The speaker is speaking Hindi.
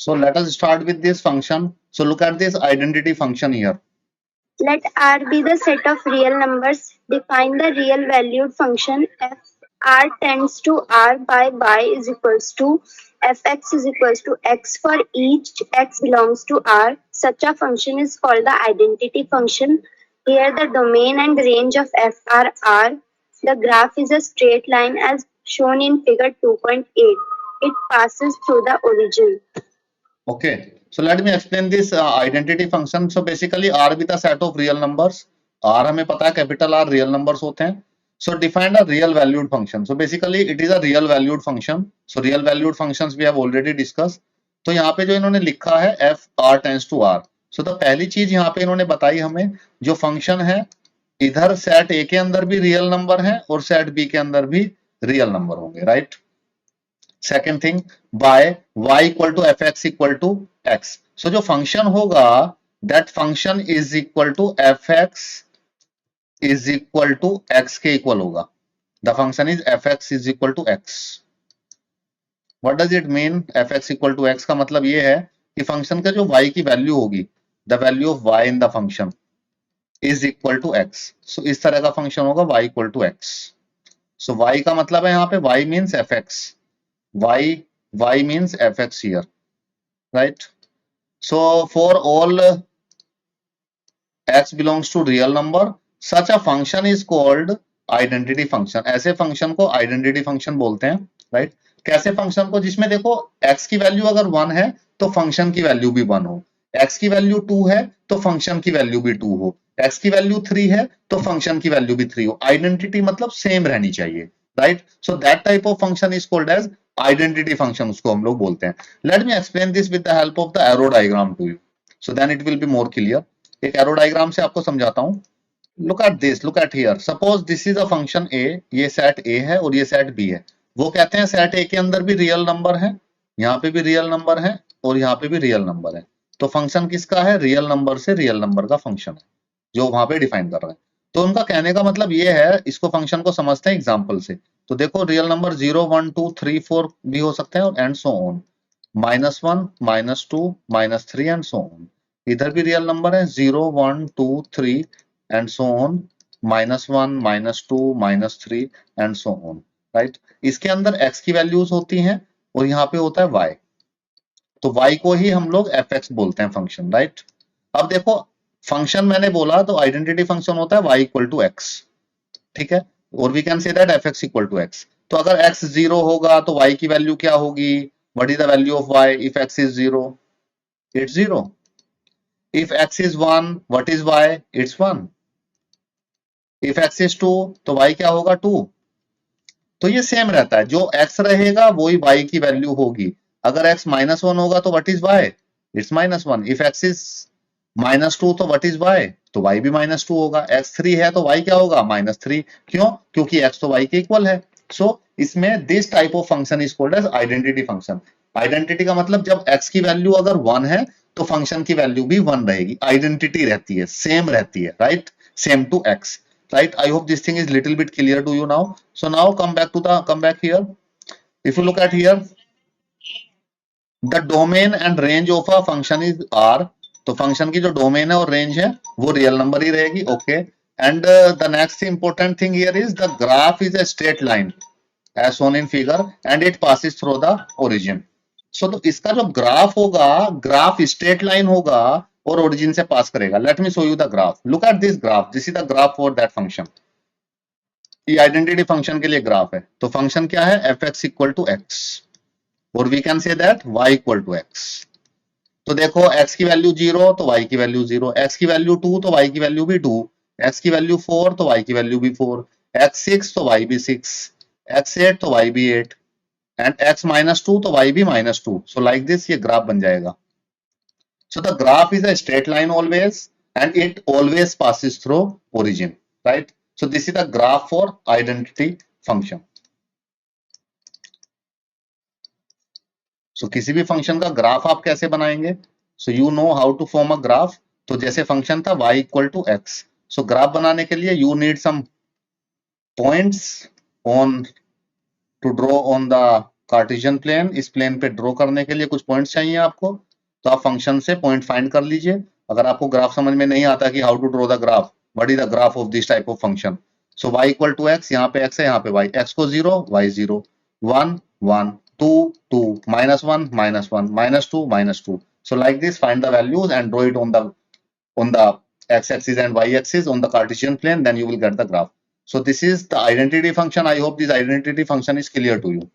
So let us start with this function. So look at this identity function here. Let R be the set of real numbers. Define the real valued function f R tends to R by y is equals to fx is equals to x for each x belongs to R. Such a function is called the identity function. Here the domain and range of f are R. The graph is a straight line as shown in figure 2.8. It passes through the origin. Okay, so let me explain this identity function. So basically R with a set of real numbers. R हमें पता है कैपिटल R real numbers होते हैं. So define a real valued function. So basically it is a real valued function. So real valued functions we have already discussed. तो यहाँ पे जो इन्होंने लिखा है f r tends to r. So तो पहली चीज यहाँ पे इन्होंने बताई हमें जो फंक्शन है इधर सेट A के अंदर भी रियल नंबर है और सेट B के अंदर भी रियल नंबर होंगे, right? Second thing by y equal to F X equal to X. So जो फंक्शन होगा that function is equal to F X is equal to X के इक्वल होगा. The function is F X is equal to X. What does it mean F X equal to X? का मतलब ये है कि फंक्शन का जो y की वैल्यू होगी the value of y in the function is equal to X. So इस तरह का फंक्शन होगा y equal to X. So y का मतलब है यहाँ पे y means F X. y means fx here, right? So for all x belongs to real number, such a function is called identity function. ऐसे फंक्शन को आइडेंटिटी फंक्शन बोलते हैं, राइट? कैसे फंक्शन को जिसमें देखो x की वैल्यू अगर 1 है तो फंक्शन की वैल्यू भी 1 हो, x की वैल्यू 2 है तो फंक्शन की वैल्यू भी 2 हो, x की वैल्यू 3 है तो फंक्शन की वैल्यू भी 3 हो. आइडेंटिटी मतलब सेम रहनी चाहिए, right? So that type of function is called as identity function, उसको हम लोग बोलते हैं. Let me explain this with the help of the arrow diagram to you, so then it will be more clear. एक एरो डायग्राम से आपको समझाता हूं. Look at this, look at here. Suppose this is a function a, ये सेट a है और ये सेट b है. वो कहते हैं सेट a के अंदर भी रियल नंबर है, यहाँ पे भी रियल नंबर है और यहाँ पे भी रियल नंबर है. तो फंक्शन किसका है? रियल नंबर से रियल नंबर का फंक्शन है जो वहां पे डिफाइन कर रहे हैं. तो उनका कहने का मतलब ये है, इसको फंक्शन को समझते हैं एग्जांपल से. तो देखो रियल नंबर 0 1 2 3 4 भी हो सकते हैं और and so on, -1 -2 -3 and so on. इधर भी रियल नंबर है 0 1 2 3 and so on, -1 -2 -3 and so on, right? इसके अंदर x की वैल्यूज होती हैं और यहाँ पे होता है y. तो y को ही हम लोग fx बोलते हैं फंक्शन, राइट? अब देखो फंक्शन मैंने बोला तो आइडेंटिटी फंक्शन होता है y इक्वल टू x, ठीक है? और we can say that fx equal to x. तो अगर x 0 होगा तो y की वैल्यू क्या होगी? What is the value of y if x is 0? It's 0. If x is 1, what is y? It's 1. If x is 2 तो y क्या होगा? 2. तो ये सेम रहता है, जो x रहेगा वही y की वैल्यू होगी. अगर x -1 होगा तो what is y? It's -1. If x is -2 तो व्हाट इज y? तो y भी -2 होगा. x 3 है तो y क्या होगा? -3. क्यों? क्योंकि x तो y के इक्वल है. सो इसमें this type of function is called as identity function. Identity का मतलब जब x की वैल्यू अगर 1 है तो फंक्शन की वैल्यू भी 1 रहेगी. आइडेंटिटी रहती है, सेम रहती है, right? Same to x, right? I hope this thing is little bit clear to you now. So now come back here. If you look at here, the domain and range of a function is R. तो फंक्शन की जो डोमेन है और रेंज है वो रियल नंबर ही रहेगी, okay? And the next important thing here is the graph is a straight line as shown in figure and it passes through the origin. So तो इसका जो ग्राफ होगा, ग्राफ स्ट्रेट लाइन होगा और ओरिजिन से पास करेगा. Let me show you the graph. Look at this graph. This is the graph for that function. ये आइडेंटिटी फंक्शन के लिए ग्राफ है. तो फंक्शन क्या है? F X equal to X और we can say that y equal to X. तो देखो x की वैल्यू 0 तो y की वैल्यू 0, x की वैल्यू 2 तो y की वैल्यू भी 2, x की वैल्यू 4 तो y की वैल्यू भी 4, x 6 तो y भी 6, x 8 तो y भी 8 एंड x -2 तो y भी -2. सो लाइक दिस ये ग्राफ बन जाएगा. So the graph is a straight line always and it always passes through origin, right? So this is the graph for identity function. So किसी भी फंक्शन का ग्राफ आप कैसे बनाएंगे? So you know how to form a graph. तो जैसे फंक्शन था y equal to X, so graph बनाने के लिए you need some points on to draw on the Cartesian plane, इस प्लेन पे ड्रॉ करने के लिए कुछ पॉइंट्स चाहिए आपको, तो आप फंक्शन से पॉइंट फाइंड कर लीजिए। अगर आपको ग्राफ समझ में नहीं आता कि how to draw the graph, what is the graph of this type of function, so y equal to x, यहाँ पे x है, यहाँ पे y, x को 0, y 0, 1 1 2 2, -1 -1, -2 -2, so like this find the values and draw it on the x-axis and y-axis on the Cartesian plane, then you will get the graph. So this is the identity function. I hope this identity function is clear to you.